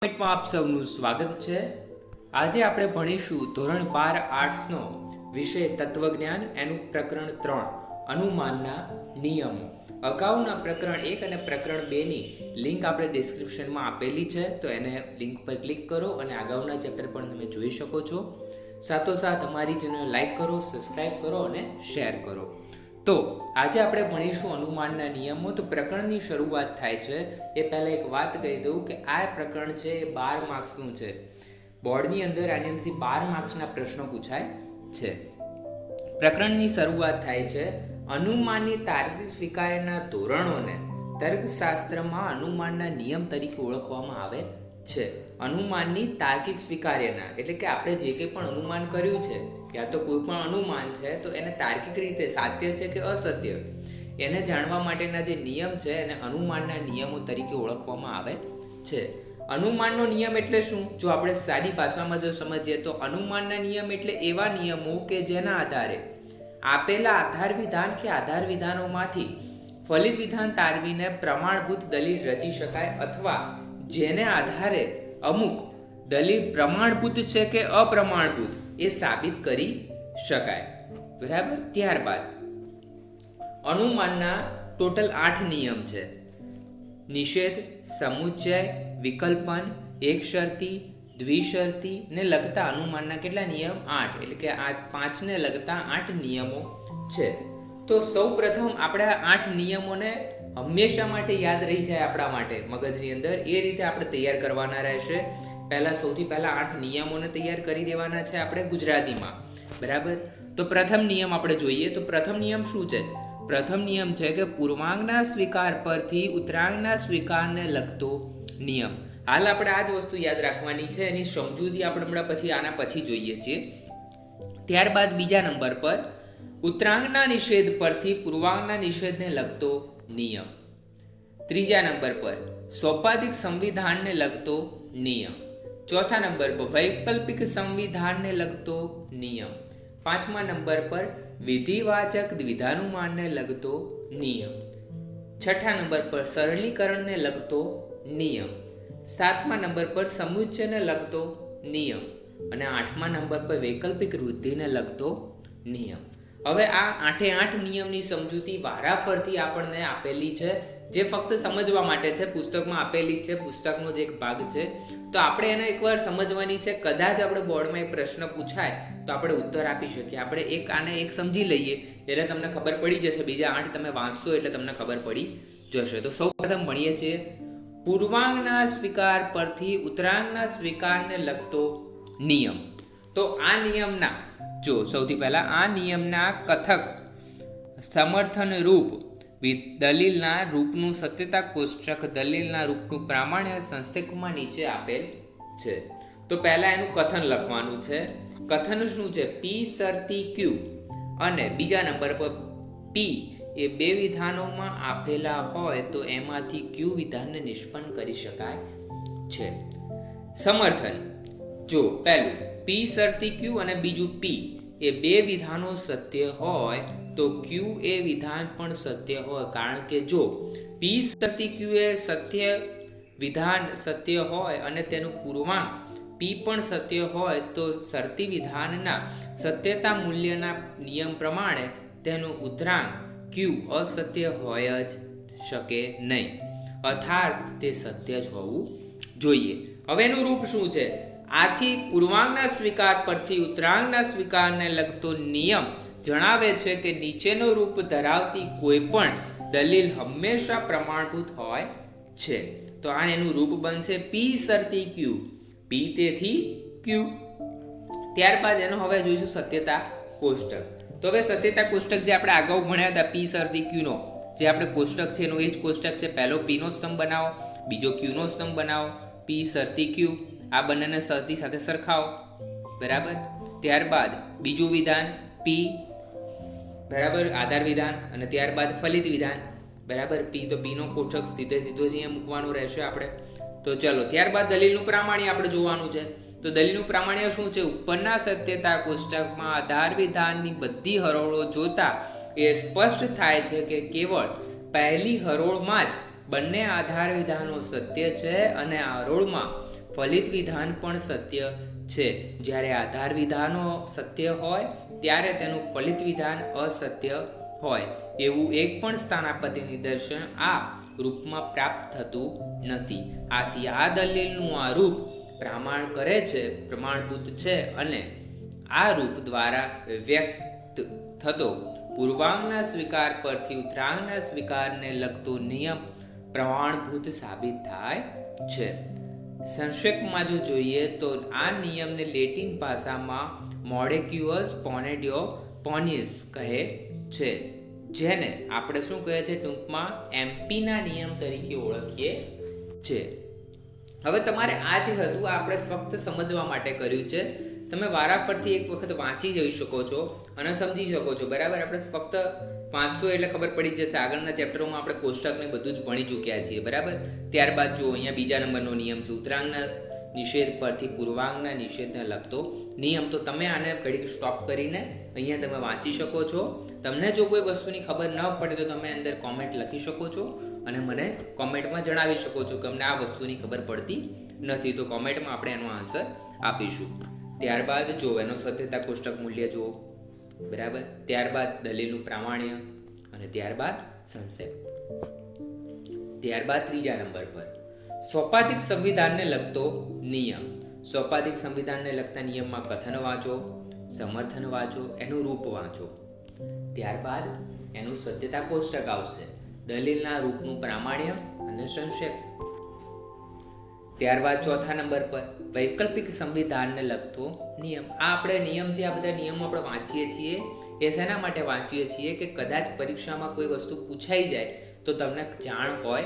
માં આપ સૌનું સ્વાગત છે. આજે આપણે ભણીશું ધોરણ 12 આર્ટ્સનો વિષય તત્વજ્ઞાન, એનું પ્રકરણ 3 અનુમાનના નિયમો. અગાઉના પ્રકરણ 1 અને પ્રકરણ 2ની લિંક આપણે ડિસ્ક્રિપ્શનમાં આપેલી છે, તો એને લિંક પર ક્લિક કરો અને અગાઉના ચેપ્ટર પણ તમે જોઈ શકો છો. સાથોસાથ અમારી ચેનલ લાઈક કરો, સબસ્ક્રાઈબ કરો અને શેર કરો. તો આજે આપણે ભણીશું અનુમાનના નિયમો. તો પ્રકરણની શરૂઆત થાય છે એ પહેલાં એક વાત કહી દઉં કે આ પ્રકરણ છે એ 12 માર્ક્સનું છે. બોર્ડની અંદર આની અંદરથી 12 માર્ક્સના પ્રશ્નો પૂછાય છે. પ્રકરણની શરૂઆત થાય છે અનુમાનની તાર્કિક સ્વીકાર્યના ધોરણોને તર્કશાસ્ત્રમાં અનુમાનના નિયમ તરીકે ઓળખવામાં આવે છે. અનુમાનની તાર્કિક સ્વીકાર્યના એટલે કે આપણે જે કંઈ પણ અનુમાન કર્યું છે, યા તો કોઈ પણ અનુમાન છે તો એને તાર્કિક રીતે સાત્ય છે કે અસત્ય એને જાણવા માટેના જે નિયમ છે એને અનુમાનના નિયમો તરીકે ઓળખવામાં આવે છે. અનુમાનનો નિયમ એટલે શું? જો આપણે સાદી ભાષામાં જો સમજીએ તો અનુમાનના નિયમ એટલે એવા નિયમો કે જેના આધારે આપેલા આધાર વિધાન કે આધાર વિધાનોમાંથી ફલિત વિધાન તારવીને પ્રમાણભૂત દલીલ રચી શકાય, અથવા જેને આધારે અમુક દલીલ પ્રમાણભૂત છે કે અપ્રમાણભૂત એ સાબિત કરી શકાય. બરાબર. ત્યારબાદ અનુમાનના ટોટલ 8 નિયમ છે. નિષેધ, સમુચ્ચય, વિકલ્પન, એકશરતી, દ્વિશરતી ને લગતા અનુમાનના કેટલા નિયમ? 8. એટલે કે આ 5 ને લગતા 8 નિયમો છે. તો સૌ પ્રથમ આપણે 8 નિયમોને હંમેશા માટે યાદ રહી જાય આપણા માટે મગજની અંદર, એ રીતે આપણે તૈયાર કરવાના રહેશે. સૌથી પહેલા 8 નિયમોને તૈયાર કરી દેવાના છે આપણે ગુજરાતીમાં. બરાબર. તો પ્રથમ નિયમ આપણે જોઈએ. તો પ્રથમ નિયમ શું છે? પ્રથમ નિયમ છે કે પૂર્વાંગના સ્વીકાર પરથી ઉત્તરાંગના સ્વીકારને લગતો નિયમ. હાલ આપણે આ જ વસ્તુ યાદ રાખવાની છે, એની સમજૂતી આપણે હમણાં પછી આના પછી જોઈએ છીએ. ત્યારબાદ બીજા નંબર પર ઉત્તરાંગના નિષેધ પરથી પૂર્વાંગના નિષેધને લગતો નિયમ. ત્રીજા નંબર પર સોપાધિક સંવિધાનને લગતો નિયમ. ચોથા નંબર પર વૈકલ્પિક સંવિધાનને લગતો નિયમ. પાંચમા નંબર પર વિધિવાચક વિધાનુમાનને લગતો નિયમ. છઠ્ઠા નંબર પર સરળીકરણને લગતો નિયમ. સાતમા નંબર પર સમુચ્ચયને લગતો નિયમ. અને આઠમા નંબર પર વૈકલ્પિક વૃદ્ધિને લગતો નિયમ. હવે આ 8 નિયમની સમજૂતી વારાફરતી આપણને આપેલી છે, જે ફક્ત સમજવા માટે છે. પુસ્તકમાં આપેલી છે, પુસ્તકનો જ એક ભાગ છે. તો આપણે એને એકવાર સમજવાની છે. કદાચ આપણે બોર્ડમાં એક પ્રશ્ન પૂછાય તો આપણે ઉત્તર આપી શકીએ. આપણે આને સમજી લઈએ એટલે તમને ખબર પડી જશે. બીજા 8 તમે વાંચશો એટલે તમને ખબર પડી જશે. તો સૌ પ્રથમ ભણીએ છીએ પૂર્વાંગના સ્વીકાર પરથી ઉત્તરાંગના સ્વીકારને લગતો નિયમ. તો આ નિયમના સૌથી પહેલા આ નિયમના કથક સમર્થન રૂપ દલીલના રૂપનું સત્યતા કોષ્ટક દલીલના રૂપનું પ્રામાણ્ય સંક્ષેપમાં નીચે આપેલ છે. તો પહેલા એનું કથન લખવાનું છે. કથન શું છે? પી શરતી ક્યુ અને બીજા નંબર પર પી એ બે વિધાનોમાં આપેલા હોય તો એમાંથી ક્યુ વિધાનને નિષ્પન્ન કરી શકાય છે. સમર્થન. પહેલું પી શરતી ક્યુ અને બીજું પી એ બે વિધાનો સત્ય હોય તો ક્યુ એ વિધાન પણ સત્ય હોય. કારણ કે જો પી શરતી ક્યુ એ સત્ય વિધાન સત્ય હોય અને તેનું પૂર્વાંગ પી પણ સત્ય હોય તો શરતી વિધાનના સત્યતા મૂલ્યના નિયમ પ્રમાણે તેનું ઉત્તરાંગ ક્યુ અસત્ય હોય જ શકે નહીં, અર્થાત તે સત્ય જ હોવું જોઈએ. હવે એનું રૂપ શું છે? આથી પૂર્વાંગના સ્વીકાર પરથી ઉત્તરાંગના સ્વીકારને લગતો નિયમ જણાવે છે કે નીચેનો રૂપ ધરાવતી કોઈ પણ દલીલ હંમેશા પ્રમાણભૂત હોય છે. તો આ એનું રૂપ બનશે પી શરતી ક્યુ, પી તેથી ક્યુ. ત્યારબાદ એનો હવે જોઈશું સત્યતા કોષ્ટક. તો હવે સત્યતા કોષ્ટક જે આપણે અગાઉ ભણ્યા હતા પી શરતી ક્યુનો જે આપણે કોષ્ટક છે એનો એ જ કોષ્ટક છે. પહેલો પીનો સ્તંભ બનાવો, બીજો ક્યુનો સ્તંભ બનાવો, પી શરતી ક્યુ, આ બંનેને શરતી સાથે સરખાવો. બરાબર. ત્યારબાદ બીજું વિધાન પી, બરાબર, આધાર વિધાન, અને ત્યારબાદ ફલિત વિધાન. બરાબર. પી તો પીનો કોષ્ટક સીધો જ અહીંયા મૂકવાનો રહેશે આપણે. તો ચલો ત્યારબાદ દલીલનું પ્રામાણ્ય આપણે જોવાનું છે. તો દલીલનું પ્રામાણ્ય શું છે? ઉપરના સત્યતા કોષ્ટકમાં આધાર વિધાનની બધી હરોળો જોતા એ સ્પષ્ટ થાય છે કે કેવળ પહેલી હરોળમાં જ બંને આધાર વિધાનો સત્ય છે અને આ હરોળમાં ફલિત વિધાન પણ સત્ય છે. જ્યારે આધાર વિધાનો સત્ય હોય ત્યારે તેનું ફલિત વિધાન અસત્ય હોય. એવું એક પણ સ્થાનાપત્તિ નિદર્શન આ રૂપમાં પ્રાપ્ત થતું નથી. આથી આ દલીલનું આ રૂપ પ્રમાણભૂત છે અને આ રૂપ દ્વારા વ્યક્ત થતો પૂર્વાંગના સ્વીકાર પરથી ઉત્તરાંગના સ્વીકારને લગતો નિયમ પ્રમાણભૂત સાબિત થાય છે. સંક્ષેપમાં જો જોઈએ તો આ નિયમને લેટિન ભાષામાં મોડેક્યુઅસ પોનેડિયો પોનિસ કહે છે, જેને આપણે શું કહે છે ટૂંકમાં એમપીના નિયમ તરીકે ઓળખીએ છીએ. હવે તમારે આ જે હતું આપણે ફક્ત સમજવા માટે કર્યું છે. તમે વારાફરતી એક વખત વાંચી જઈ શકો છો અને સમજી શકો છો. બરાબર, આપણે ફક્ત વાંચશો એટલે ખબર પડી જશે. આગળના ચેપ્ટરોમાં આપણે કોષ્ટકને બધું જ ભણી ચૂક્યા છીએ. બરાબર, ત્યારબાદ જો અહીંયા બીજા નંબરનો નિયમ છે ઉત્તરાંગના નિષેધ પરથી પૂર્વાંગના નિષેધને લગતો નિયમ. તો તમે આને ઘડીક સ્ટોપ કરીને અહીંયા તમે વાંચી શકો છો. તમને જો કોઈ વસ્તુની ખબર ન પડે તો તમે અંદર કોમેન્ટ લખી શકો છો અને મને કોમેન્ટમાં જણાવી શકો છો કે અમને આ વસ્તુની ખબર પડતી નથી. તો કોમેન્ટમાં આપણે એનો આન્સર આપીશું. ત્યારબાદ જો એનો સત્યતા કોષ્ટક મૂલ્ય જુઓ. બરાબર, ત્યારબાદ દલીલનું પ્રામાણ્ય અને ત્યારબાદ સંક્ષેપ. ત્યારબાદ ત્રીજા નંબર પર સૌપાધિક સંવિધાનને લગતો નિયમ. સૌપાધિક સંવિધાનને લગતા નિયમમાં કથન વાંચો, સમર્થન વાંચો, એનું રૂપ વાંચો. ત્યારબાદ એનું સત્યતા કોષ્ટક આવશે, દલીલના રૂપનું પ્રામાણ્ય અને સંક્ષેપ. ત્યારબાદ ચોથા નંબર પર વૈકલ્પિક સંવિધાનને લગતો નિયમ. આ આપણે નિયમ જે આ બધા નિયમો આપણે વાંચીએ છીએ એ શેના માટે વાંચીએ છીએ કે કદાચ પરીક્ષામાં કોઈ વસ્તુ પૂછાઈ જાય તો તમને જાણ હોય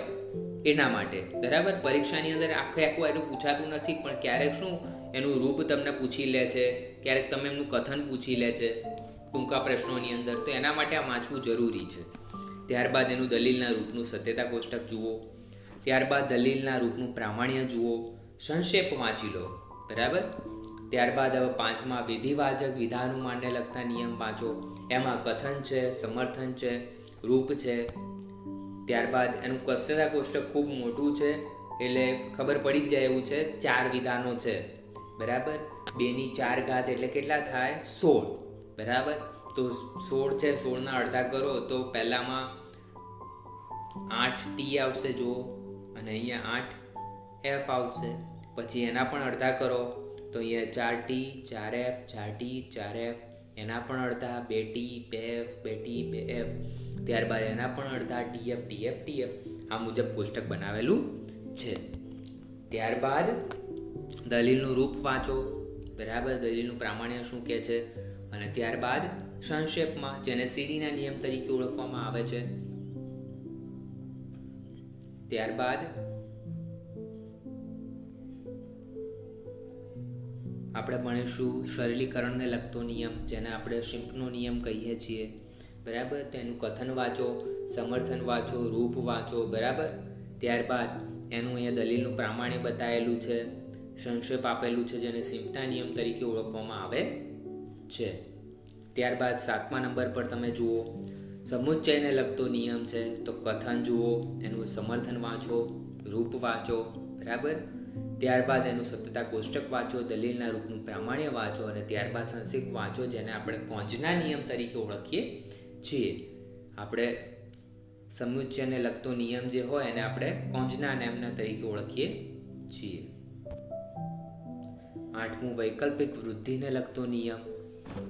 એના માટે. બરાબર, પરીક્ષાની અંદર આખું એનું પૂછાતું નથી, પણ ક્યારેક શું એનું રૂપ તમને પૂછી લે છે, ક્યારેક તમે એમનું કથન પૂછી લે છે ટૂંકા પ્રશ્નોની અંદર. તો એના માટે આ વાંચવું જરૂરી છે. ત્યારબાદ એનું દલીલના રૂપનું સત્યતા કોષ્ટક જુઓ. ત્યારબાદ દલીલના રૂપનું પ્રામાણ્ય જુઓ, સંક્ષેપ વાંચી લો. બરાબર, ત્યારબાદ હવે પાંચમા વિધિવાચક વિધાનુમાનને લગતા નિયમ વાંચો. એમાં કથન છે, સમર્થન છે, રૂપ છે. ત્યારબાદ એનું સત્યતા કોષ્ટક ખૂબ મોટું છે એટલે ખબર પડી જ જાય એવું છે. 4 વિધાનો છે. બરાબર, 2⁴ એટલે કેટલા થાય? 16. બરાબર, તો 16 છે, 16ના અડધા કરો તો પહેલામાં 8T આવશે જુઓ, અને અહીંયા 8F આવશે. પછી એના પણ અડધા કરો તો અહીંયા 4T 4F 4T 4F, એના પણ અડધા 2T 2F 2T 2F. ત્યારબાદ એના પણ અડધા TF TF TF. આ મુજબ કોષ્ટક બનાવેલું છે. ત્યારબાદ દલીલનું રૂપ વાંચો. બરાબર, દલીલનું પ્રામાણ્ય શું કહે છે. અને ત્યારબાદ સંક્ષેપમાં જેને સીડીના નિયમ તરીકે ઓળખવામાં આવે છે. ત્યારબાદ આપણે ભણીશું સરળીકરણને લગતો નિયમ, જેને આપણે શિંકનો નિયમ કહીએ છીએ. બરાબર, તેનું કથન વાંચો, સમર્થન વાંચો, રૂપ વાંચો. બરાબર, ત્યારબાદ એનું અહીંયા દલીલનું પ્રામાણ્ય બતાવેલું છે, સંક્ષેપ આપેલું છે જેને શિંકના નિયમ તરીકે ઓળખવામાં આવે છે. ત્યારબાદ 7મા નંબર પર તમે જુઓ સમુચ્ચયને લગતો નિયમ છે. તો કથન જુઓ, એનું સમર્થન વાંચો, રૂપ વાંચો. બરાબર, ત્યારબાદ એનું સત્યતા કોષ્ટક વાંચો, દલીલના રૂપનું પ્રામાણ્ય વાંચો અને ત્યારબાદ સંક્ષેપ વાંચો, જેને આપણે કોંજના નિયમ તરીકે ઓળખીએ છીએ. આપણે સમુચ્ચયને લગતો નિયમ જે હોય એને આપણે કોંજના નિયમના તરીકે ઓળખીએ છીએ. 8મું વૈકલ્પિક વૃદ્ધિને લગતો નિયમ.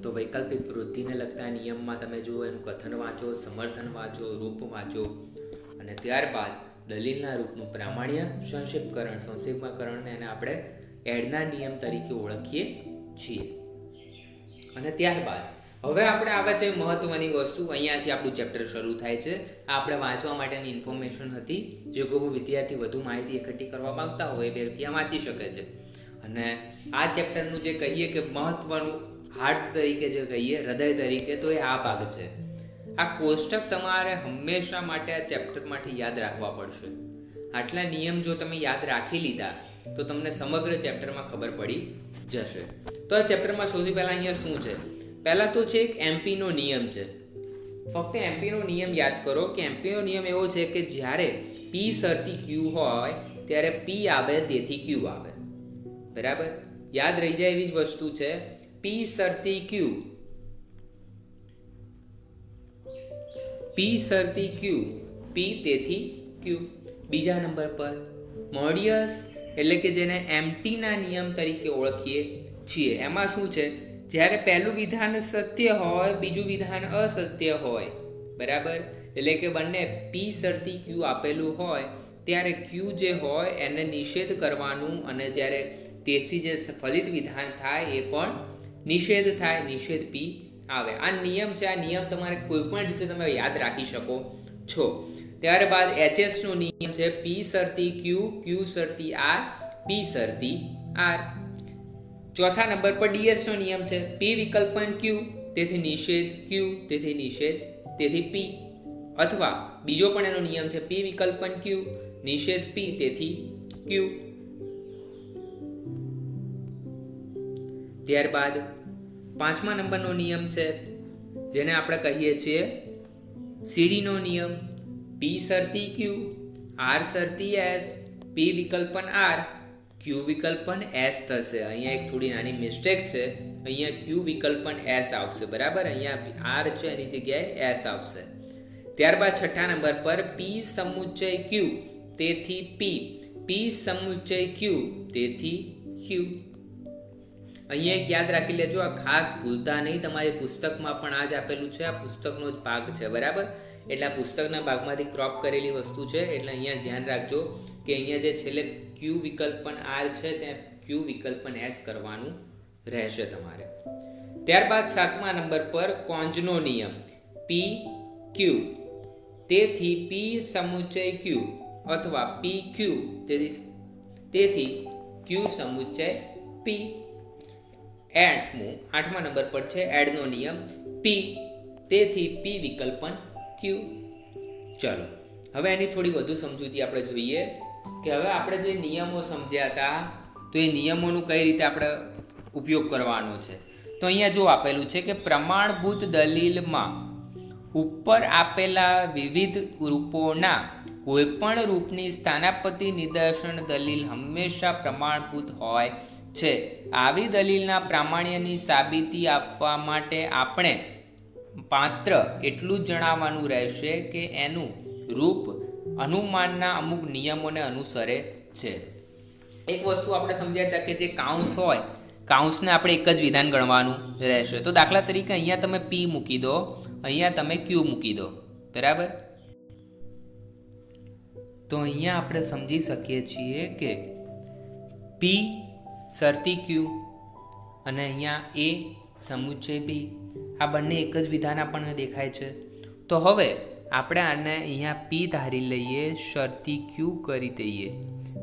તો વૈકલ્પિક વૃદ્ધિને લગતા નિયમમાં તમે જુઓ એનું કથન વાંચો, સમર્થન વાંચો, રૂપ વાંચો અને ત્યારબાદ દલીલના રૂપનું પ્રામાણ્ય, સંક્ષેપકરણને એને આપણે એડના નિયમ તરીકે ઓળખીએ છીએ. અને ત્યારબાદ હવે આપણે આવે છે મહત્વની વસ્તુ. અહીંયાથી આપણું ચેપ્ટર શરૂ થાય છે. આ આપણે વાંચવા માટેની ઇન્ફોર્મેશન હતી. જે કોઈ વિદ્યાર્થી વધુ માહિતી એકઠી કરવા માંગતા હોય એ વ્યક્તિ આ વાંચી શકે છે. અને આ ચેપ્ટરનું જે કહીએ કે મહત્વનું હાર્ટ તરીકે જે કહીએ, હૃદય તરીકે, તો એ આ ભાગ છે. આ કોષ્ટક તમારે હંમેશા માટે આ ચેપ્ટરમાંથી યાદ રાખવા પડશે. આટલા નિયમ જો તમે યાદ રાખી લીધા તો તમને સમગ્ર ચેપ્ટરમાં ખબર પડી જશે. તો આ ચેપ્ટરમાં સૌથી પહેલાં અહીંયા શું છે? પહેલાં તો છે એક એમપીનો નિયમ છે. ફક્ત એમપીનો નિયમ યાદ કરો કે એમપીનો નિયમ એવો છે કે જ્યારે પી શરતી ક્યુ હોય ત્યારે પી આવે તેથી ક્યુ આવે. બરાબર, યાદ રહી જાય એવી જ વસ્તુ છે. પી શરતી ક્યુ, પી શરતી ક્યુ, પી તેથી ક્યુ. બીજા નંબર પર મોડિયસ એટલે કે જેને એમટીના નિયમ તરીકે ઓળખીએ છીએ. એમાં શું છે, જ્યારે પહેલું વિધાન સત્ય હોય, બીજું વિધાન અસત્ય હોય, બરાબર, એટલે કે બંને પી શરતી ક્યુ આપેલું હોય ત્યારે ક્યુ જે હોય એને નિષેધ કરવાનું, અને જ્યારે તેથી જે ફલિત વિધાન થાય એ પણ નિષેધ થાય, નિષેધ પી આવે. આ નિયમ છે. આ નિયમ તમારે કોઈ પણ રીતે તમે યાદ રાખી શકો છો. ત્યારબાદ એચએસનો નિયમ છે પી શરતી ક્યુ, ક્યુ શરતી આર, પી શરતી આર. ચોથા નંબર પર ડીએસનો નિયમ છે પી વિકલ્પન ક્યુ, તેથી નિષેધ ક્યુ, તેથી નિષેધ, તેથી પી. અથવા બીજો પણ એનો નિયમ છે પી વિકલ્પન ક્યુ, નિષેધ પી, તેથી ક્યુ. ત્યારબાદ પાંચમા નંબરનો નિયમ છે જેને આપણે કહીએ છીએ સીડીનો નિયમ. પી શરતી ક્યુ, આર શરતી એસ, પી વિકલ્પન આર, ક્યુ વિકલ્પન એસ થશે. અહીંયા એક થોડી નાની મિસ્ટેક છે. અહીંયા ક્યુ વિકલ્પન એસ આવશે, બરાબર. અહીંયા આર છે એની જગ્યાએ એસ આવશે. ત્યારબાદ છઠ્ઠા નંબર પર પી સમુચ્ચય ક્યુ, તેથી પી, પી સમુચ્ચય ક્યુ, તેથી ક્યુ. અહીંયા એક યાદ રાખી લેજો, આ ખાસ ભૂલતા નહીં. તમારી પુસ્તકમાં પણ આ જ આપેલું છે. આ પુસ્તકનો જ ભાગ છે, બરાબર. એટલે આ પુસ્તકના ભાગમાંથી ક્રોપ કરેલી વસ્તુ છે. એટલે અહીંયા ધ્યાન રાખજો કે અહીંયા જે છેલ્લે ક્યુ વિકલ્પન આર છે ત્યાં ક્યુ વિકલ્પન એસ કરવાનું રહેશે તમારે. ત્યારબાદ સાતમા નંબર પર કોંજનો નિયમ પી ક્યુ, તેથી પી સમુચ્ચય ક્યુ, અથવા પી ક્યુ, તેથી ક્યુ સમુચ્ચય પી. આઠમા નંબર પર છે એડનો નિયમ પી, તેથી પી વિકલ્પન ક્યુ. ચલો હવે એની થોડી વધુ સમજૂતી આપણે જોઈએ કે હવે આપણે જે નિયમો સમજ્યા હતા તો એ નિયમોનું કઈ રીતે આપણે ઉપયોગ કરવાનો છે. તો અહીંયા જો આપેલું છે કે પ્રમાણભૂત દલીલમાં ઉપર આપેલા વિવિધ રૂપોના કોઈપણ રૂપની સ્થાનાપત્તિ નિદર્શન દલીલ હંમેશા પ્રમાણભૂત હોય છે. આવી દલીલના પ્રામાણ્યની સાબિતી આપવા માટે આપણે માત્ર એટલું જ જણાવવાનું રહેશે કે એનું રૂપ અનુમાનના અમુક નિયમોને અનુસરે છે. એક વસ્તુ આપણે સમજ્યા હતા કે જે કાઉન્સ હોય, કાઉન્સને આપણે એક જ વિધાન ગણવાનું રહેશે. તો દાખલા તરીકે અહીંયા તમે પી મૂકી દો, અહીંયા તમે ક્યુ મૂકી દો, બરાબર. તો અહીંયા આપણે સમજી શકીએ છીએ કે પી શરતી ક્યુ અને અહીંયા એ સમુચ્ચય બી, આ બંને એક જ વિધાન આપણને દેખાય છે. તો હવે આપણે આને અહીંયા પી ધારી લઈએ, શરતી ક્યુ કરી દઈએ,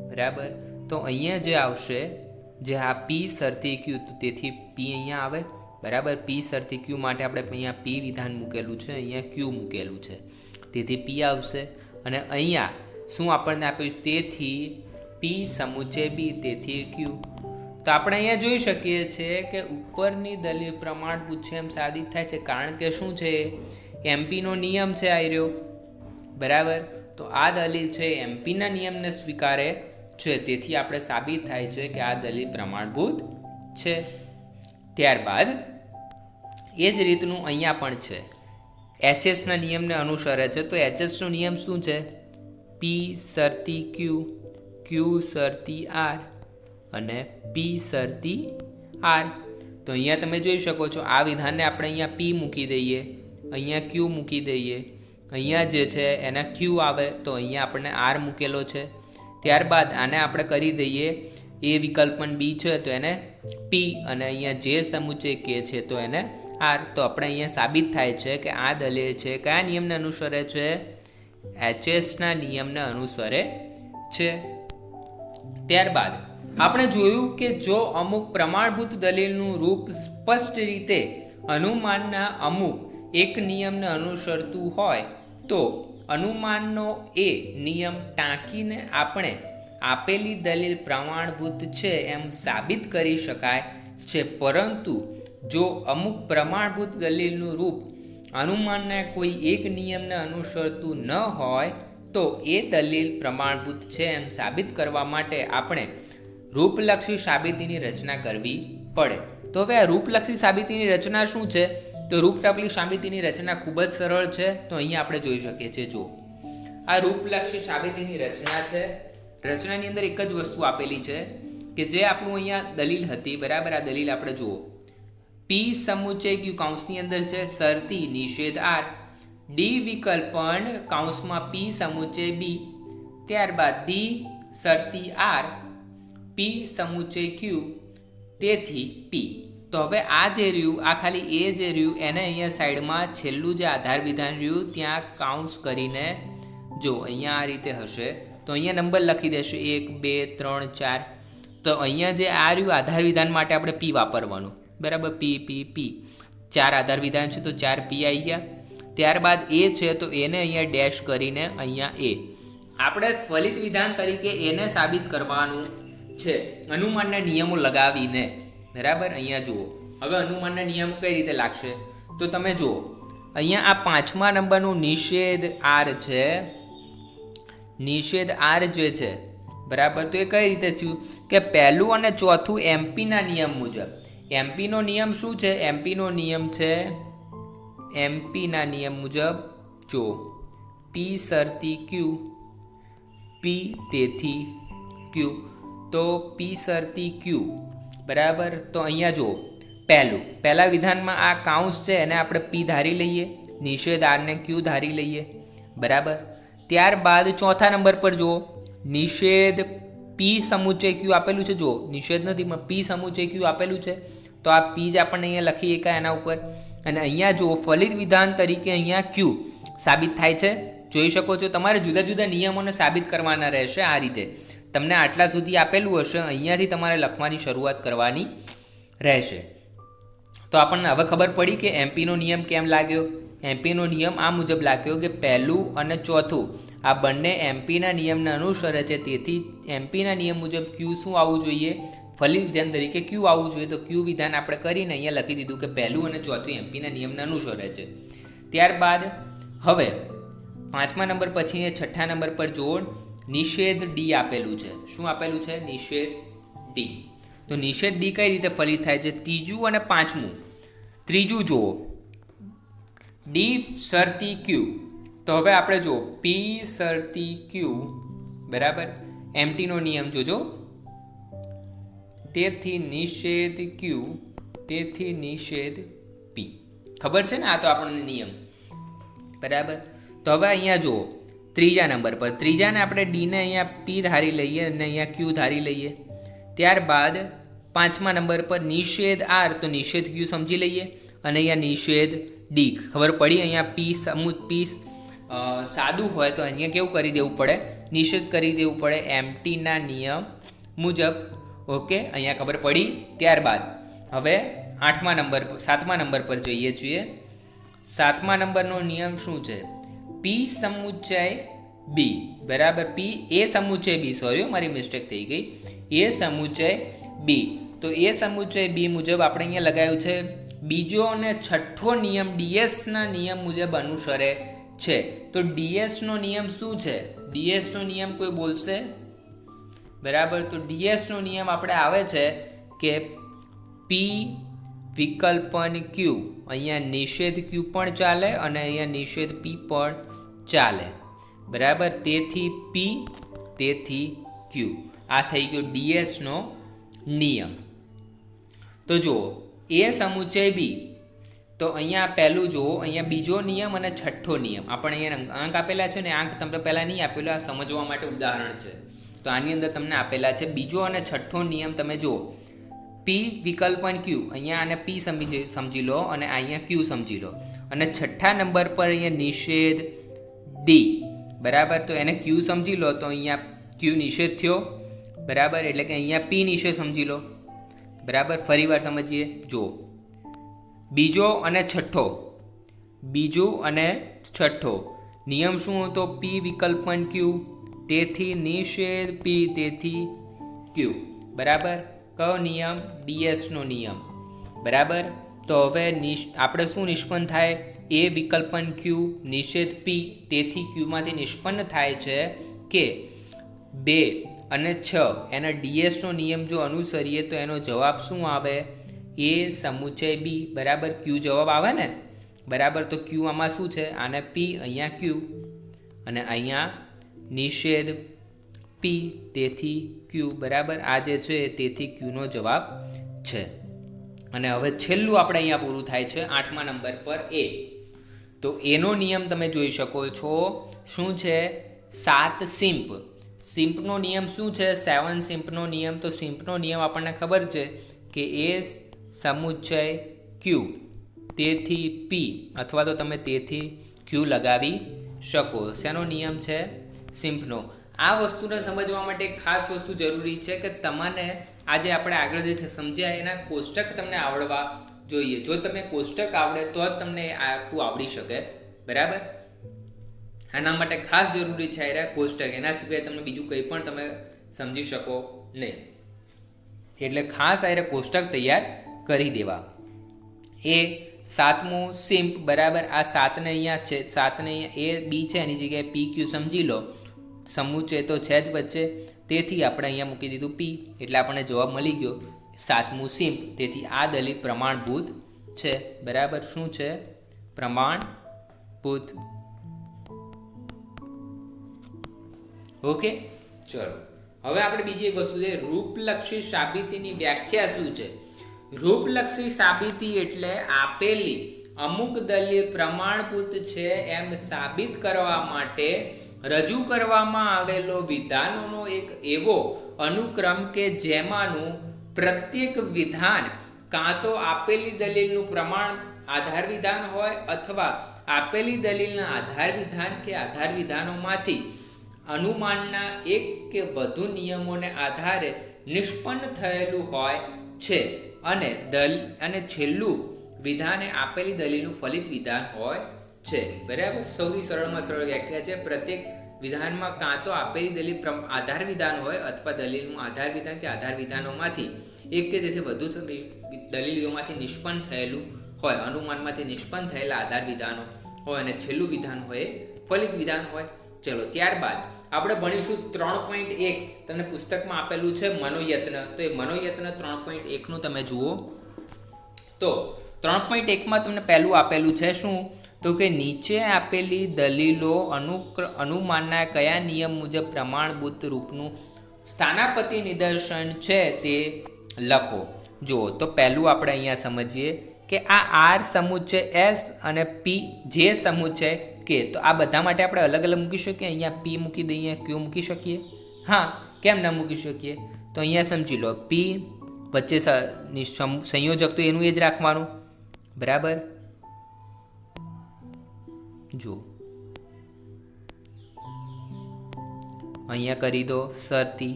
બરાબર. તો અહીંયા જે આવશે, જે આ પી શરતી ક્યુ, તેથી પી અહીંયા આવે, બરાબર. પી શરતી ક્યુ માટે આપણે અહીંયા પી વિધાન મૂકેલું છે, અહીંયા ક્યુ મૂકેલું છે, તેથી પી આવશે. અને અહીંયા શું આપણને આપ્યું, તેથી પી સમુચ્ચય બી, તેથી ક્યુ. તો આપણે અહીંયા જોઈ શકીએ છીએ કે ઉપરની દલીલ પ્રમાણભૂત છે એમ સાબિત થાય છે, કારણ કે શું છે, એમપીનો નિયમ છે આ રહ્યો, બરાબર. તો આ દલીલ છે એમપીના નિયમને સ્વીકારે છે, તેથી આપણે સાબિત થાય છે કે આ દલીલ પ્રમાણભૂત છે. ત્યારબાદ એ જ રીતનું અહીંયા પણ છે, એચએસના નિયમને અનુસરે છે. તો એચએસનો નિયમ શું છે, પી શરતી ક્યુ, ક્યુ શરતી આર અને પી શરતી આર. તો અહીંયા તમે જોઈ શકો છો આ વિધાનને આપણે અહીંયા પી મૂકી દઈએ, અહીંયા ક્યુ મૂકી દઈએ, અહીંયા જે છે એના ક્યુ આવે તો અહીંયા આપણને આર મૂકેલો છે. ત્યારબાદ આને આપણે કરી દઈએ એ વિકલ્પન બી છે તો એને પી, અને અહીંયા જે સમુચ્ચય કે છે તો એને આર. તો આપણે અહીંયા સાબિત થાય છે કે આ દલીલ છે કયા નિયમને અનુસરે છે, એચએસના નિયમને અનુસરે છે. ત્યારબાદ આપણે જોયું કે જો અમુક પ્રમાણભૂત દલીલનું રૂપ સ્પષ્ટ રીતે અનુમાનના અમુક એક નિયમને અનુસરતું હોય તો અનુમાનનો એ નિયમ ટાંકીને આપણે આપેલી દલીલ પ્રમાણભૂત છે એમ સાબિત કરી શકાય છે. પરંતુ જો અમુક પ્રમાણભૂત દલીલનું રૂપ અનુમાનના કોઈ એક નિયમને અનુસરતું ન હોય તો એ દલીલ પ્રમાણભૂત છે એમ સાબિત કરવા માટે આપણે રૂપલક્ષી સાબિતીની રચના કરવી પડે. તો હવે આ રૂપલક્ષી સાબિતીની રચના શું છે? તો રૂપલક્ષી સાબિતીની રચના ખૂબ જ સરળ છે. તો અહીંયા આપણે જોઈ શકીએ છીએ. જો આ રૂપલક્ષી સાબિતીની રચના છે. રચનાની અંદર એક જ વસ્તુ આપેલી છે કે જે આપણું અહીંયા દલીલ હતી, બરાબર. આ દલીલ આપણે જુઓ, પી સમુચ્ચય ક્યુ કૌંસની અંદર છે શરતી નિષેધ આર, ડી વિકલ્પન કૌંસમાં પી સમુચ્ચય બી, ત્યારબાદ ડી શરતી આર, પી સમુચ્ચય ક્યુ, તેથી પી. તો હવે આ જે રહ્યું, આ ખાલી એ જે રહ્યું એને અહીંયા સાઈડમાં છેલ્લું જે આધાર વિધાન રહ્યું ત્યાં કાઉન્સ કરીને જો અહીંયા આ રીતે હશે તો અહીંયા નંબર લખી દેશે 1 2 3 4. તો અહીંયા જે આ રહ્યું આધાર વિધાન માટે આપણે પી વાપરવાનું, બરાબર. પી પી પી 4 આધાર વિધાન છે તો 4 પી આવી ગયા. ત્યારબાદ એ છે તો એને અહીંયા ડેશ કરીને અહીંયા એ. આપણે ફલિત વિધાન તરીકે એને સાબિત કરવાનું છે અનુમાનના નિયમો લગાવીને, બરાબર. અહીંયા જુઓ, હવે અનુમાનના નિયમો કઈ રીતે લાગશે તો તમે જુઓ, અહીંયા આ 5મા નંબરનું નિષેધ આર છે, નિષેધ આર જે છે, બરાબર. તો એ કઈ રીતે થયું કે પહેલું અને ચોથું એમપીના નિયમ મુજબ. એમપીનો નિયમ શું છે? એમપીનો નિયમ છે, એમપીના નિયમ મુજબ જો પી શરતી ક્યુ, પી તેથી ક્યુ. તો પી શરતી ક્યુ, બરાબર. તો અહીંયા જુઓ, પહેલા વિધાનમાં આ કાઉન્સ છે એને આપણે પી ધારી લઈએ, નિષેધ આરને ક્યુ ધારી લઈએ, બરાબર. ત્યારબાદ ચોથા નંબર પર જુઓ, નિષેધ પી સમુચ્ચય ક્યુ આપેલું છે. જુઓ, નિષેધ નથી પણ પી સમુચ્ચય ક્યુ આપેલું છે. તો આ પી જ આપણને અહીંયા લખી એકા એના ઉપર. અને અહીંયા જુઓ, ફલિત વિધાન તરીકે અહીંયા ક્યુ સાબિત થાય છે. જોઈ શકો છો, તમારે જુદા જુદા નિયમોને સાબિત કરવાના રહેશે. આ રીતે તમને આટલા સુધી આપેલું હશે, અહીંયાથી તમારે લખવાની શરૂઆત કરવાની રહેશે. તો આપણને હવે ખબર પડી કે એમપીનો નિયમ કેમ લાગ્યો. એમપીનો નિયમ આ મુજબ લાગ્યો કે પહેલું અને ચોથું આ બંને એમપીના નિયમને અનુસરે છે, તેથી એમપીના નિયમ મુજબ ક્યુ શું આવવું જોઈએ? ફલિત વિધાન તરીકે ક્યુ આવવું જોઈએ. તો ક્યુ વિધાન આપણે કરીને અહીંયા લખી દીધું કે પહેલું અને ચોથું એમપીના નિયમને અનુસરે છે. ત્યારબાદ હવે 5મા નંબર પછી 6ઠ્ઠા નંબર પર જુઓ, નિષેધ ડી આપેલું છે. શું આપેલું છે? નિષેધ ડી. તો નિષેધ ડી કઈ રીતે ફલિત થાય છે? ત્રીજું અને 5મું. ત્રીજું જુઓ, ડી શરતી ક્યુ. તો હવે આપણે જુઓ, પી શરતી ક્યુ, બરાબર. એમટીનો નિયમ જોજો, તેથી નિષેધ ક્યુ, તેથી નિષેધ પી. ખબર છે ને? આ તો આપણને નિયમ, બરાબર. તો હવે અહીંયા જુઓ, ત્રીજા નંબર પર, ત્રીજાને આપણે ડીને અહીંયા પી ધારી લઈએ અને અહીંયા ક્યુ ધારી લઈએ. ત્યારબાદ 5મા નંબર પર નિષેધ આર, તો નિષેધ ક્યુ સમજી લઈએ અને અહીંયા નિષેધ ડી. ખબર પડી? અહીંયા પી સાદું હોય તો અહીંયા કેવું કરી દેવું પડે? નિષેધ કરી દેવું પડે એમટીના નિયમ મુજબ. ઓકે, અહીંયા ખબર પડી. ત્યારબાદ હવે 7મા નંબર પર જઈએ છીએ. 7મા નંબરનો નિયમ શું છે? પી સમુચ્ચય બી, બરાબર. પી એ સમુચ્ચય બી, સોરી મારી મિસ્ટેક થઈ ગઈ, એ સમુચ્ચય બી. તો એ સમુચ્ચય બી મુજબ આપણે અહીંયા લગાવ્યું છે બીજો અને છઠ્ઠો નિયમ ડીએસના નિયમ મુજબ અનુસરે છે. તો ડીએસનો નિયમ શું છે? ડીએસનો નિયમ કોઈ બોલશે? બરાબર. તો ડીએસનો નિયમ આપણે આવે છે કે પી વિકલ્પન ક્યુ, અહીંયા નિષેધ ક્યુ પણ ચાલે અને અહીંયા નિષેધ પી પણ ચાલે, બરાબર. તેથી પી, તેથી ક્યુ. આ થઈ ગયો ડીએસનો નિયમ. તો જુઓ, એ સમુચ્ચય બી, તો અહીંયા પહેલું જુઓ, અહીંયા બીજો નિયમ અને છઠ્ઠો નિયમ. આપણે અહીંયા આંક આપેલા છે ને, આંક તમને પહેલાં નહીં આપેલો, આ સમજવા માટે ઉદાહરણ છે. તો આની અંદર તમને આપેલા છે બીજો અને છઠ્ઠો નિયમ. તમે જુઓ, પી વિકલ્પન ક્યુ, અહીંયા આને પી સમજી લો અને અહીંયા ક્યુ સમજી લો. અને છઠ્ઠા નંબર પર અહીંયા નિષેધ ડી, બરાબર. તો એને ક્યુ સમજી લો તો અહીંયા ક્યુ નિષેધ થયો, બરાબર. એટલે કે અહીંયા પી નિષેધ સમજી લો, બરાબર. ફરી વાર સમજીએ. જુઓ, બીજો અને છઠ્ઠો, બીજું અને છઠ્ઠો નિયમ શું હતો? પી વિકલ્પન ક્યુ, તેથી નિષેધ પી, તેથી ક્યુ, બરાબર. કયો નિયમ? ડીએસનો નિયમ, બરાબર. તો હવે આપણે શું નિષ્પન્ન થાય? એ વિકલ્પન ક્યુ, નિષેધ પી, તેથી ક્યુમાંથી નિષ્પન્ન થાય છે કે બે અને 6 એના ડીએસનો નિયમ જો અનુસરીએ તો એનો જવાબ શું આવે? એ સમુચ્ચય બી બરાબર ક્યુ જવાબ આવે ને બરાબર. તો ક્યુ આમાં શું છે? આને પી, અહીંયા ક્યુ અને અહીંયા નિષેધ પી, તેથી ક્યુ બરાબર. આ જે છે તેથી ક્યુનો જવાબ છે. અને હવે છેલ્લું આપણે અહીંયા પૂરું થાય છે 8મા નંબર પર એ. તો એનો નિયમ તમે જોઈ શકો છો શું છે? 7 સિમ્પ. સિમ્પનો નિયમ શું છે? 7 સિમ્પનો નિયમ. તો સિમ્પનો નિયમ આપણને ખબર છે કે એ સમુચ્ચય ક્યુ તેથી પી, અથવા તો તમે તેથી ક્યુ લગાવી શકો. શેનો નિયમ છે? સિમ્પનો. આ વસ્તુને સમજવા માટે એક ખાસ વસ્તુ જરૂરી છે કે તમને આજે આપણે આગળ જે છે સમજ્યા એના કોષ્ટક તમને આવડવા જોઈએ. જો તમે કોષ્ટક આવડે તો જ તમને આખું આવડી શકે બરાબર. આના માટે ખાસ જરૂરી છે આ કોષ્ટક. એના સિવાય તમને બીજું કંઈ પણ તમે સમજી શકો નહીં. એટલે ખાસ આ કોષ્ટક તૈયાર કરી દેવા. એ 7મું સિમ્પ બરાબર. આ 7ને અહીંયા છે, 7ને અહીંયા એ બી છે, એની જગ્યાએ પી ક્યુ સમજી લો. સમુચ્ચય તો છે જ વચ્ચે, તેથી આપણે અહીંયા મૂકી દીધું પી, એટલે આપણને જવાબ મળી ગયો 7મું સિમ્પ. તેથી આ દલીલ પ્રમાણભૂત છે બરાબર. શું છે? પ્રમાણભૂત. ઓકે, ચલો હવે આપણે બીજી એક વસ્તુ છે, રૂપલક્ષી સાબિતીની વ્યાખ્યા શું છે? રૂપલક્ષી સાબિતી એટલે આપેલી અમુક દલીલ પ્રમાણભૂત છે એમ સાબિત કરવા માટે રજૂ કરવામાં આવેલો વિધાનોનો એક એવો અનુક્રમ કે જેમાંનું પ્રત્યેક વિધાન કાં તો આપેલી દલીલનું પ્રમાણ આધાર વિધાન હોય અથવા આપેલી દલીલના આધાર વિધાન કે આધાર વિધાનોમાંથી અનુમાનના એક કે વધુ નિયમોને આધારે નિષ્પન્ન થયેલું હોય છે. અને છેલ્લું વિધાન એ આપેલી દલીલનું ફલિત વિધાન હોય છે બરાબર. સૌથી સરળમાં સરળ વ્યાખ્યા છે, પ્રત્યેક વિધાનમાં કાં તો આપેલી દલીલ આધાર વિધાન હોય અથવા દલીલનું આધાર વિધાન કે આધાર વિધાનોમાંથી એક કે તેથી વધુ દલીલોમાંથી નિષ્પન્ન થયેલું હોય, અનુમાનમાંથી નિષ્પન્ન થયેલા આધાર વિધાનો હોય અને છેલ્લું વિધાન હોય ફલિત વિધાન હોય. ચલો ત્યારબાદ આપણે ભણીશું 3.1. તમને પુસ્તકમાં આપેલું છે મનોયત્ન. તો એ મનોયત્ન 3.1નું તમે જુઓ તો 3.1માં તમને પહેલું આપેલું છે શું? તો કે નીચે આપેલી દલીલો અનુમાનના કયા નિયમ મુજબ પ્રમાણભૂત રૂપનું સ્થાનાપતિ નિદર્શન છે તે લખો. જુઓ તો પહેલું આપણે અહીંયા સમજીએ કે આ આર સમુચ્ચય એસ અને પી જે સમુચ્ચય કે. તો આ બધા માટે આપણે અલગ અલગ મૂકી શકીએ. અહીંયા પી મૂકી દઈએ, ક્યુ મૂકી શકીએ. હા, કેમ ના મૂકી શકીએ? તો અહીંયા સમજી લો, પી વચ્ચે સંયોજક તો એનું એ જ રાખવાનું બરાબર. જુઓ અહીંયા કરી દો શરતી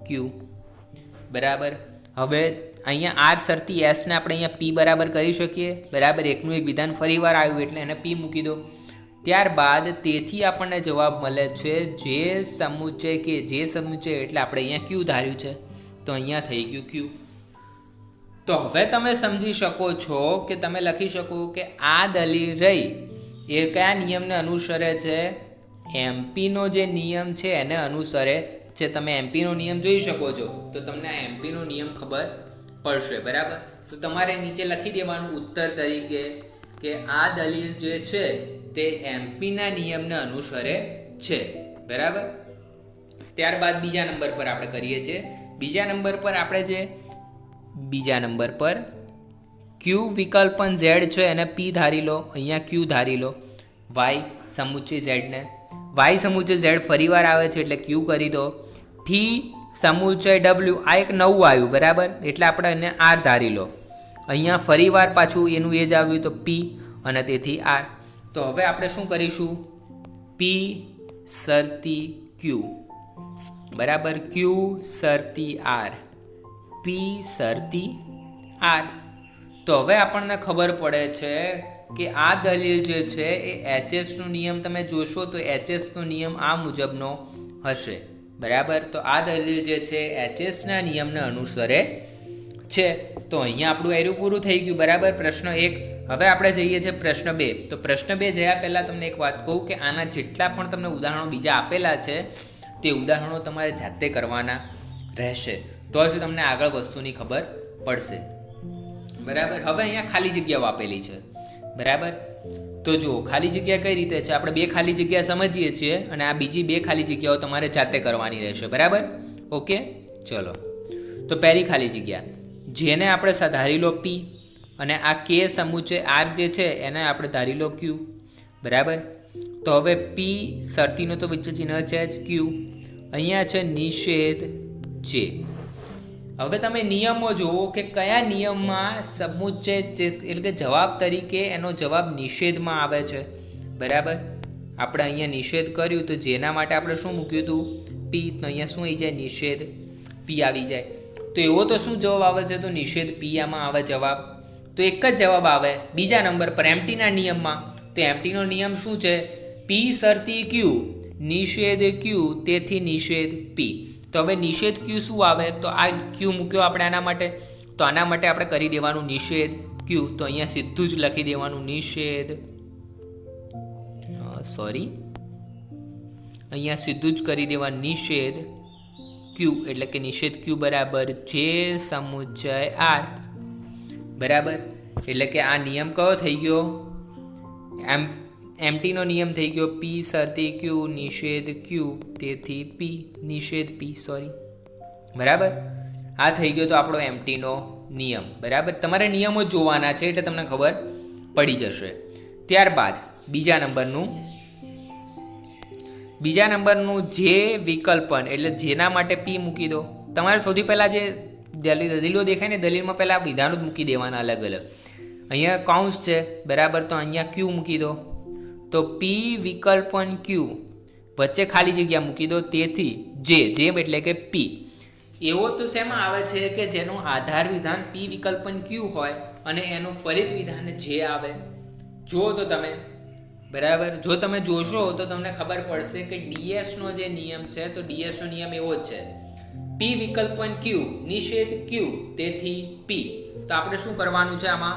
ક્યુ બરાબર. હવે અહીંયા આર શરતી એસને આપણે અહીંયા પી બરાબર કરી શકીએ બરાબર. એકનું એક વિધાન ફરીવાર આવ્યું એટલે એને પી મૂકી દો. ત્યારબાદ તેથી આપણને જવાબ મળે છે જે સમુચ્ચય કે જે સમુચ્ચય એટલે આપણે અહીંયા ક્યુ ધાર્યું છે તો અહીંયા થઈ ગયું ક્યુ. તો હવે તમે સમજી શકો છો કે તમે લખી શકો કે આ દલીલ રહી એ કયા નિયમને અનુસરે છે? એમપીનો જે નિયમ છે એને અનુસરે છે. તમે એમપીનો નિયમ જોઈ શકો છો તો તમને આ એમપીનો નિયમ ખબર પડશે બરાબર. તો તમારે નીચે લખી દેવાનું ઉત્તર તરીકે કે આ દલીલ જે છે તે એમપીના નિયમને અનુસરે છે બરાબર. ત્યારબાદ બીજા નંબર પર આપણે કરીએ છીએ. બીજા નંબર પર ક્યુ વિકલ્પન ઝેડ છે એને પી ધારી લો, અહીંયા ક્યુ ધારી લો. વાય સમુચ્ચય ઝેડને વાય સમુચ્ચય ઝેડ ફરીવાર આવે છે એટલે ક્યુ કરી દો. ટી સમુચ્ચય ડબલ્યુ આ એક નવું આવ્યું બરાબર એટલે આપણે એને આર ધારી લો. અહીંયા ફરીવાર પાછું એનું એ જ આવ્યું તો પી અને તેથી આર. તો હવે આપણે શું કરીશું? પી શરતી ક્યુ બરાબર, ક્યુ શરતી આર, પી શરતી આર. તો હવે આપણને ખબર પડે છે કે આ દલીલ જે છે એ એચએસનો નિયમ તમે જોશો તો એચએસનો નિયમ આ મુજબનો હશે બરાબર. તો આ દલીલ જે છે એચએસના નિયમને અનુસરે છે. તો અહીંયા આપણું એરું પૂરું થઈ ગયું બરાબર. પ્રશ્ન 1. હવે આપણે જઈએ છીએ પ્રશ્ન 2. તો પ્રશ્ન 2 જયા પહેલાં તમને એક વાત કહું કે આના જેટલા પણ તમને ઉદાહરણો બીજા આપેલા છે તે ઉદાહરણો તમારે જાતે કરવાના રહેશે, તો જ તમને આગળ વસ્તુની ખબર પડશે. બરાબર. હવે અહીંયા ખાલી જગ્યાઓ આપેલી છે. બરાબર. તો જુઓ ખાલી જગ્યા કઈ રીતે છે, આપણે 2 ખાલી જગ્યા સમજીએ છીએ અને આ બીજી 2 ખાલી જગ્યાઓ તમારે જાતે કરવાની રહેશે. બરાબર. ઓકે, ચલો. તો પહેલી ખાલી જગ્યા, જેને આપણે ધારી લો P અને આ K સમુચ્ચય R જે છે એને આપણે ધારી લો Q. બરાબર. તો હવે P શરતીનો તો વચ્ચે ચિહ્ન છે જ, Q અહીંયા છે નિષેધ J. હવે તમે નિયમો જુઓ કે કયા નિયમમાં સમુચ્ચય એટલે કે જવાબ તરીકે એનો જવાબ નિષેધમાં આવે છે. બરાબર. આપણે અહીંયા નિષેધ કર્યું તો જેના માટે આપણે શું મૂક્યું હતું, P, તો અહીંયા શું આવી જાય, નિષેધ P આવી જાય. તો એવો તો શું જવાબ આવે છે, તો નિષેધ P આમાં આવે જવાબ. તો એક જ જવાબ આવે બીજા નંબર પર એમ્પ્ટીના નિયમમાં. તો એમ્પ્ટીનો નિયમ શું છે, P શરતી Q નિષેધ Q તેથી નિષેધ P. તો હવે નિષેધ Q શું આવે, તો આ Q મૂક્યો આપણે આના માટે, તો આના માટે આપણે કરી દેવાનું નિષેધ Q. તો અહીંયા સીધું જ લખી દેવાનું નિષેધ, અહીંયા સીધું જ કરી દેવાનું નિષેધ Q, એટલે કે નિષેધ Q બરાબર જે સમુચ્ચય R. બરાબર. એટલે કે આ નિયમ કયો થઈ ગયો, એમ્પ્ટીનો નિયમ થઈ ગયો, P શરતી Q નિષેધ Q તેથી P નિષેધ P. બરાબર. આ થઈ ગયો તો આપણો એમ્પ્ટીનો નિયમ. બરાબર. તમારે નિયમો જોવાના છે એટલે તમને ખબર પડી જશે. ત્યારબાદ બીજા નંબરનું જે વિકલ્પન, એટલે જેના માટે P મૂકી દો. તમારે સૌથી પહેલાં જે દલીલો દેખાય ને દલીલમાં પહેલાં વિધાનો જ મૂકી દેવાના અલગ અલગ. અહીંયા કૌંસ છે. બરાબર. તો અહીંયા Q મૂકી દો. તો P વિકલ્પન Q વચ્ચે ખાલી જગ્યા મૂકી દો તેથી જે એટલે કે P. એવો તો શેમાં આવે છે કે જેનું આધાર વિધાન P વિકલ્પન Q હોય અને એનું ફલિત વિધાન જે આવે. જુઓ તો તમે. બરાબર. જો તમે જોશો તો તમને ખબર પડશે કે ડીએસનો જે નિયમ છે તો ડીએસનો નિયમ એવો જ છે, P વિકલ્પન Q નિષેધ Q તેથી P. તો આપણે શું કરવાનું છે આમાં,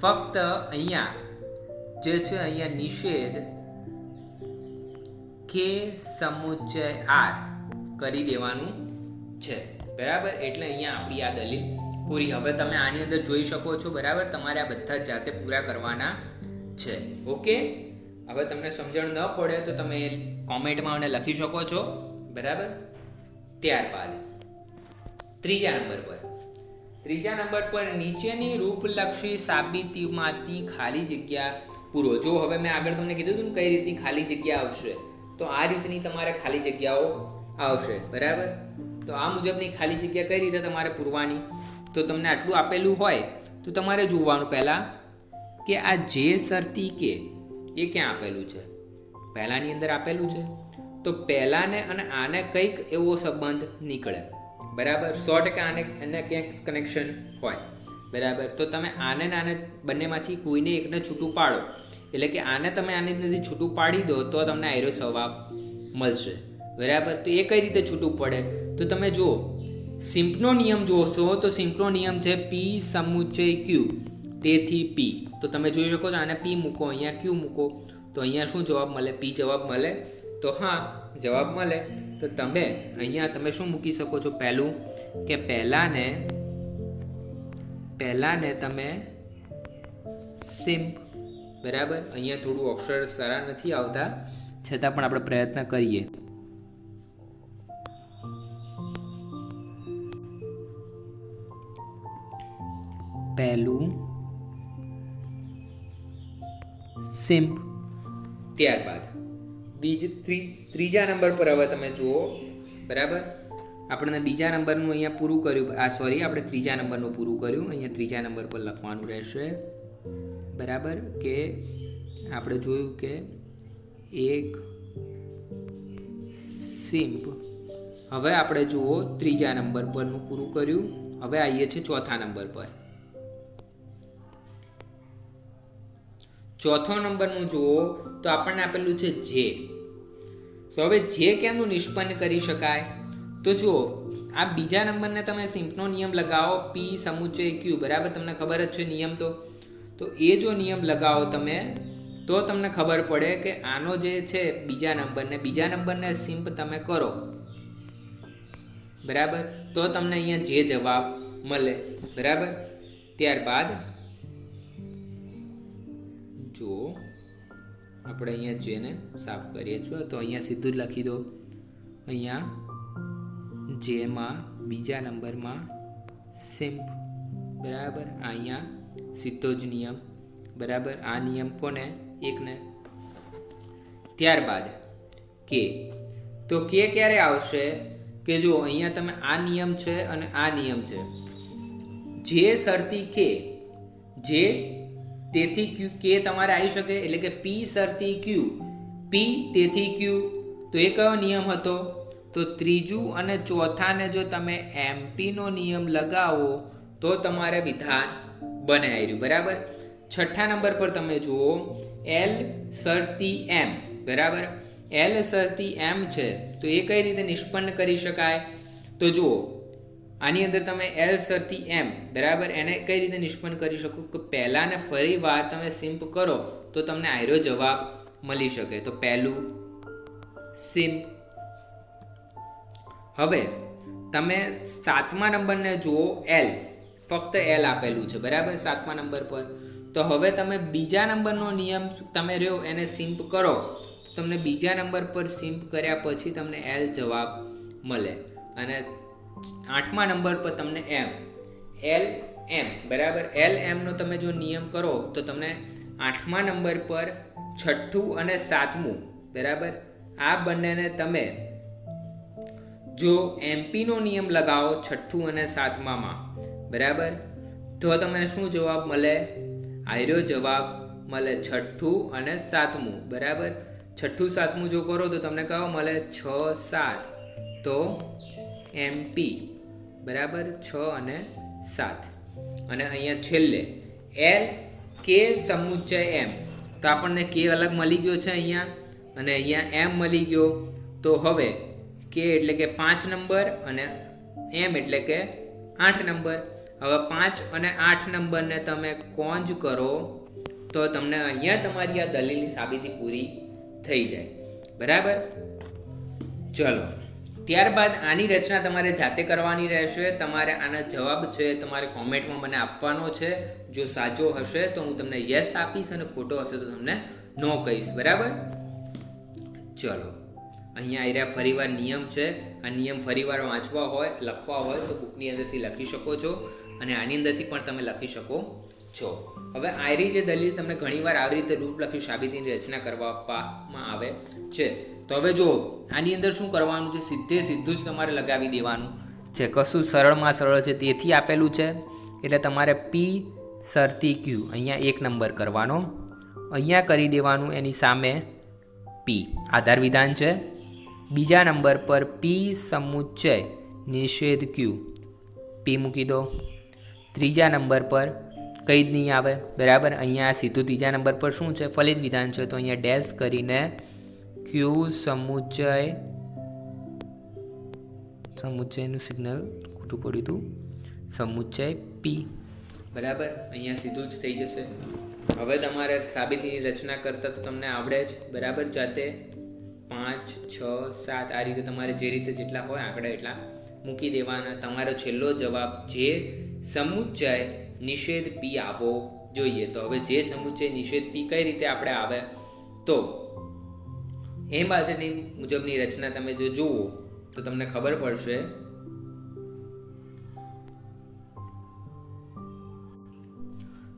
ફક્ત અહીંયા જે છે અહીંયા નિષેધ K સમુચ્ચય R કરી દેવાનું છે. બરાબર. એટલે અહીંયા આપણી આ દલીલ પૂરી. હવે તમે આની અંદર જોઈ શકો છો. બરાબર. તમારે આ બધા જાતે પૂરા કરવાના છે. ઓકે. હવે તમને સમજણ ન પડે તો તમે કોમેન્ટમાં મને લખી શકો છો. બરાબર. ત્યારબાદ ત્રીજા નંબર પર નીચેની રૂપલક્ષી સાબિતીમાંથી ખાલી જગ્યા પૂરો. જો હવે મેં આગળ તમને કીધું હતું કઈ રીતની ખાલી જગ્યા આવશે, તો આ રીતની તમારે ખાલી જગ્યાઓ આવશે. બરાબર. તો આ મુજબની ખાલી જગ્યા કઈ રીતે તમારે પૂરવાની, તો તમને આટલું આપેલું હોય તો તમારે જોવાનું પહેલાં કે આ જે શરતી કે એ ક્યાં આપેલું છે, પહેલાંની અંદર આપેલું છે. તો પહેલાંને અને આને કંઈક એવો સંબંધ નીકળે. બરાબર. 100% એને ક્યાંક કનેક્શન હોય. બરાબર. તો તમે આને બંનેમાંથી કોઈને એકને છૂટું પાડો, એટલે કે આને તમે આની અંદરથી છૂટું પાડી દો તો તમને આયરો જવાબ મળશે. બરાબર. તો એ કઈ રીતે છૂટું પડે, તો તમે જુઓ સિમ્પનો નિયમ જોશો તો સિમ્પનો નિયમ છે P સમુચ્ચય Q તેથી P. તો તમે જોઈ શકો છો આને P મૂકો, અહીંયા Q મૂકો, તો અહીંયા શું જવાબ મળે, P જવાબ મળે. તો હા, જવાબ મળે. તો તમે અહીંયા તમે શું મૂકી શકો છો, પહેલું કે પહેલાને તમે સિમ્પ. બરાબર. અહીંયા થોડું અક્ષર સારા નથી આવતા, છતાં પણ આપણે પ્રયત્ન કરીએ. પહેલું સિમ્પ. ત્યારબાદ ત્રીજા નંબર પર હવે તમે જુઓ. બરાબર. આપણે બીજા નંબરનું અહીંયા પૂરું કર્યું, આપણે ત્રીજા નંબરનું પૂરું કર્યું. અહીંયા ત્રીજા નંબર પર લખવાનું રહેશે. બરાબર. કે આપણે જોયું કે એક સિમ્પ. હવે આપણે જુઓ ત્રીજા નંબર પરનું પૂરું કર્યું. હવે આવીએ છીએ ચોથા નંબર પર. ચોથો નંબરનું જુઓ તો આપણને આપેલું છે જે. તો હવે જે કેમનું નિષ્પન્ન કરી શકાય, તો જુઓ આ બીજા નંબરને તમે સિમ્પનો નિયમ લગાવો, P સમુચ્ચય Q. બરાબર. તમને ખબર જ છે નિયમ. તો એ જો નિયમ લગાવો તમે તો તમને ખબર પડે કે આનો જે છે બીજા નંબરને સિમ્પ તમે કરો, બરાબર, તો તમને અહીંયા જે જવાબ મળે, બરાબર. ત્યારબાદ જો આપણે અહીંયા જેને સાફ કરીએ છીએ તો અહીંયા સીધું જ લખી દો, અહીંયા જેમાં બીજા નંબરમાં સિમ્પ, બરાબર. અહીંયા સીધો જ નિયમ, બરાબર. આ નિયમ કોને? એકને. ત્યારબાદ કે, તો કે ક્યારે આવશે કે જો અહીંયા તમે આ નિયમ છે અને આ નિયમ છે, જે શરતી કે, જે તેથી ક્યુ કે તમારે આવી શકે, એટલે કે પી શરતી ક્યુ, પી તેથી ક્યુ, તો એ કયો નિયમ હતો? તો ત્રીજું અને ચોથાને જો તમે એમપીનો નિયમ લગાવો તો તમારે વિધાન બને આવ્યું, બરાબર. છઠ્ઠા નંબર પર તમે જુઓ એલ શરતી એમ, બરાબર. એલ શરતી એમ છે તો એ કઈ રીતે નિષ્પન્ન કરી શકાય? તો જુઓ આની અંદર તમે એલ શરતી એમ, બરાબર, એને કઈ રીતે નિષ્પન્ન કરી શકો કે પહેલાને ફરી વાર તમે સિમ્પ કરો તો તમને આયરો જવાબ મળી શકે. તો પહેલું સિમ્પ. હવે તમે સાતમા નંબરને જુઓ એલ, ફક્ત એલ આપેલું છે, બરાબર, સાતમા નંબર પર. તો હવે તમે બીજા નંબરનો નિયમ તમે રહ્યો એને સિમ્પ કરો તો તમને બીજા નંબર પર સિમ્પ કર્યા પછી તમને એલ જવાબ મળે. અને આઠમા નંબર પર તમને એમ, એલ એમ, બરાબર. એલ એમનો તમે જો નિયમ કરો તો તમને આઠમા નંબર પર છઠ્ઠું અને સાતમું, બરાબર, આ બંનેને તમે જો એમપીનો નિયમ લગાવો છઠ્ઠું અને સાતમામાં, બરાબર, તો તમને શું જવાબ મળે? આયરો જવાબ મળે છઠ્ઠું અને સાતમું, બરાબર. છઠ્ઠું સાતમું જો કરો તો તમને કયો મળે? 6 7, તો એમપી, બરાબર, 6 અને 7. અને અહીંયા છેલ્લે એલ કે સમુચ્ચય એમ, તો આપણને કે અલગ મળી ગયો છે અહીંયા, અને અહીંયા એમ મળી ગયો. તો હવે કે એટલે કે 5 નંબર અને એમ એટલે કે 8 નંબર. હવે 5 અને 8 નંબરને તમે કોંજ કરો તો તમને અહીંયા તમારી આ દલીલની સાબિતી પૂરી થઈ જાય, બરાબર. ચલો, ત્યારબાદ આની રચના તમારે જાતે કરવાની રહેશે. તમારે આના જવાબ છે તમારે કોમેન્ટમાં મને આપવાનો છે. જો સાચો હશે તો હું તમને યસ આપીશ અને ખોટો હશે તો તમને નો કહીશ, બરાબર. ચલો, અહીંયા આવ્યા ફરીવાર નિયમ છે. આ નિયમ ફરીવાર વાંચવા હોય, લખવા હોય તો બુકની અંદરથી લખી શકો છો અને આની અંદરથી પણ તમે લખી શકો છો. હવે આયરી જે દલીલ તમને ઘણીવાર આવી રીતે રૂપલખી સાબિતીની રચના કરવામાં આવે છે. તો હવે જો આની અંદર શું કરવાનું છે? સીધું જ તમારે લગાવી દેવાનું છે. કશું સરળમાં સરળ છે, તેથી આપેલું છે એટલે તમારે પી શરતી ક્યુ અહીંયા 1 નંબર કરવાનો, અહીંયા કરી દેવાનું એની સામે પી, આધાર વિધાન છે. બીજા નંબર પર પી સમુચ્ચય નિષેધ ક્યુ, પી મૂકી દો. ત્રીજા નંબર પર કંઈ જ નહીં આવે, બરાબર. અહીંયા સીધું ત્રીજા નંબર પર શું છે? ફલિત વિધાન છે, તો અહીંયા ડેશ કરીને ક્યુ સમુચ્ચયનું સિગ્નલ ખોટું પડ્યું હતું, સમુચ્ચય પી, બરાબર. અહીંયા સીધું જ થઈ જશે. હવે તમારે સાબિતીની રચના કરતાં તો તમને આવડે જ, બરાબર. જાતે 5 6 7 આ રીતે તમારે જે રીતે જેટલા હોય આંકડા એટલા મૂકી દેવાના. તમારો છેલ્લો જવાબ જે સમુચ્ચય નિષેધ પી આવવો જોઈએ. તો હવે જે સમુચ્ચય નિષેધ પી કઈ રીતે આપણે આવે? તો એ માટેની મુજબની રચના તમે જો જુઓ તો તમને ખબર પડશે.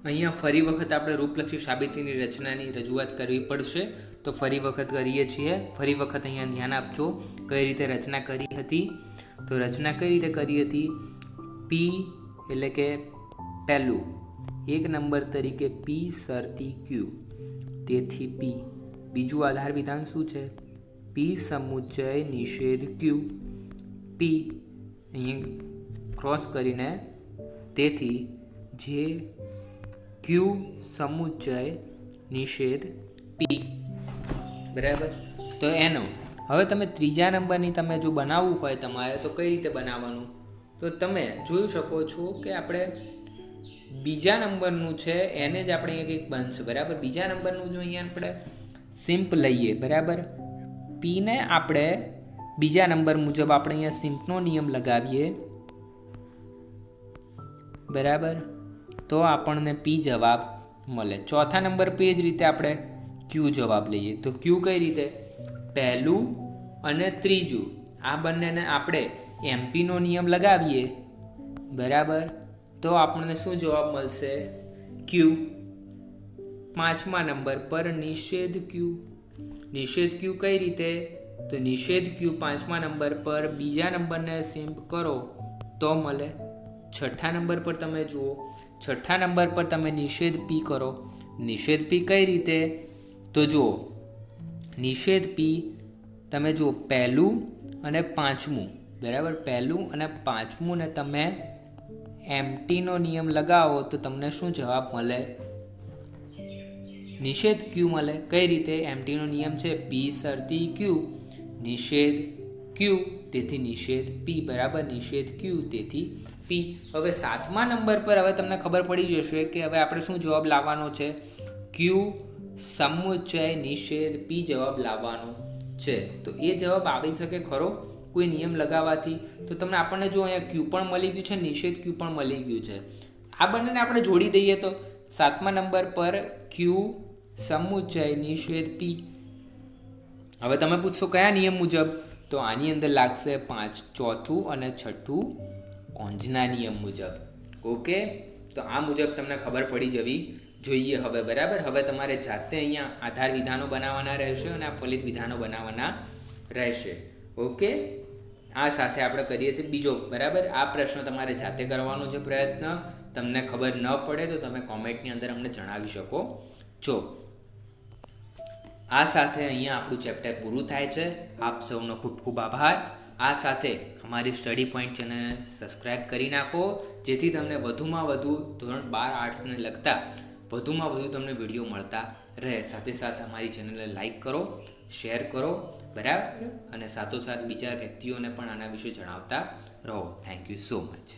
અહીંયા ફરી વખત આપણે રૂપલક્ષી સાબિતીની રચનાની રજૂઆત કરવી પડશે. તો ફરી વખત કરીએ છીએ. ફરી વખત અહીંયા ધ્યાન આપજો કઈ રીતે રચના કરી હતી. તો રચના કઈ રીતે કરી હતી? પી એટલે કે પહેલું 1 નંબર તરીકે પી શરતી ક્યુ, તેથી પી. બીજું આધાર વિધાન શું છે? પી સમુચ્ચય નિષેધ ક્યુ, પી અહીંયા ક્રોસ કરીને, તેથી જે ક્યુ સમુચ્ચય નિષેધ પી, બરાબર. તો એનો હવે તમે ત્રીજા નંબરની તમે જો બનાવવું હોય તમારે તો કઈ રીતે બનાવવાનું? તો તમે જોઈ શકો છો કે આપણે બીજા નંબરનું છે એને જ આપણે અહીંયા કંઈક બનશે, બરાબર. બીજા નંબરનું જો અહીંયા આપણે સિમ્પ લઈએ, બરાબર. પીને આપણે બીજા નંબર મુજબ આપણે અહીંયા સિમ્પનો નિયમ લગાવીએ, બરાબર, તો આપણને પી જવાબ મળે. ચોથા નંબર પર એ જ રીતે આપણે ક્યુ જવાબ લઈએ. તો ક્યુ કઈ રીતે? પહેલું અને ત્રીજું આ બંનેને આપણે એમપીનો નિયમ લગાવીએ, બરાબર, તો આપણને શું જવાબ મળશે? ક્યુ. પાંચમા નંબર પર નિષેધ ક્યુ. નિષેધ ક્યુ કઈ રીતે? તો નિષેધ ક્યુ પાંચમા નંબર પર બીજા નંબરને સિમ્પ કરો તો મળે. છઠ્ઠા નંબર પર તમે જુઓ, છઠ્ઠા નંબર પર તમે નિષેધ પી કરો. નિષેધ પી કઈ રીતે? તો જુઓ, નિષેધ પી તમે જુઓ પહેલું અને પાંચમું, બરાબર, પહેલું અને પાંચમું ને તમે એમટીનો નિયમ લગાવો તો તમને શું જવાબ મળે? નિષેધ ક્યુ મળે. કઈ રીતે? એમટીનો નિયમ છે પી શરતી ક્યુ, નિષેધ ક્યુ, તેથી નિષેધ પી, બરાબર, નિષેધ ક્યુ, તેથી પી. હવે સાતમા નંબર પર હવે તમને ખબર પડી જશે કે હવે આપણે શું જવાબ લાવવાનો છે? ક્યુ સમુચ્ચય નિષેધ પી જવાબ લાવવાનો છે. તો એ જવાબ આવી શકે ખરો કોઈ નિયમ લગાવવાથી? તો તમને આપણને જો અહીંયા ક્યુ પણ મળી ગયું છે, નિષેધ ક્યુ પણ મળી ગયું છે. આ બંનેને આપણે જોડી દઈએ તો સાતમા નંબર પર ક્યુ સમુચ્ચય નિષેધ પી. હવે તમે પૂછશો કયા નિયમ મુજબ? તો આની અંદર લાગશે ચોથું અને છઠ્ઠું કોંજના નિયમ મુજબ. ઓકે, તો આ મુજબ તમને ખબર પડી જવી જોઈએ હવે, બરાબર. હવે તમારે જાતે અહીંયા આધાર વિધાનો બનાવવાના રહેશે અને આ ફલિત વિધાનો બનાવવાના રહેશે. ઓકે, આ સાથે આપણે કરીએ છીએ બીજો, બરાબર. આ પ્રશ્ન તમારે જાતે કરવાનો છે પ્રયત્ન. તમને ખબર ન પડે તો તમે કોમેન્ટની અંદર અમને જણાવી શકો છો. આ સાથે અહીંયા આપણું ચેપ્ટર પૂરું થાય છે. આપ સૌનો ખૂબ ખૂબ આભાર. આ સાથે અમારી સ્ટડી પોઈન્ટ ચેનલને સબસ્ક્રાઈબ કરી નાખો, જેથી તમને વધુમાં વધુ ધોરણ 12 આર્ટ્સને લગતા વધુમાં વધુ તમને વિડીયો મળતા રહે. સાથે સાથે અમારી ચેનલને લાઈક કરો, શેર કરો, બરાબર, અને સાથોસાથ બીજા વ્યક્તિઓને પણ આના વિશે જણાવતા રહો. Thank you so much.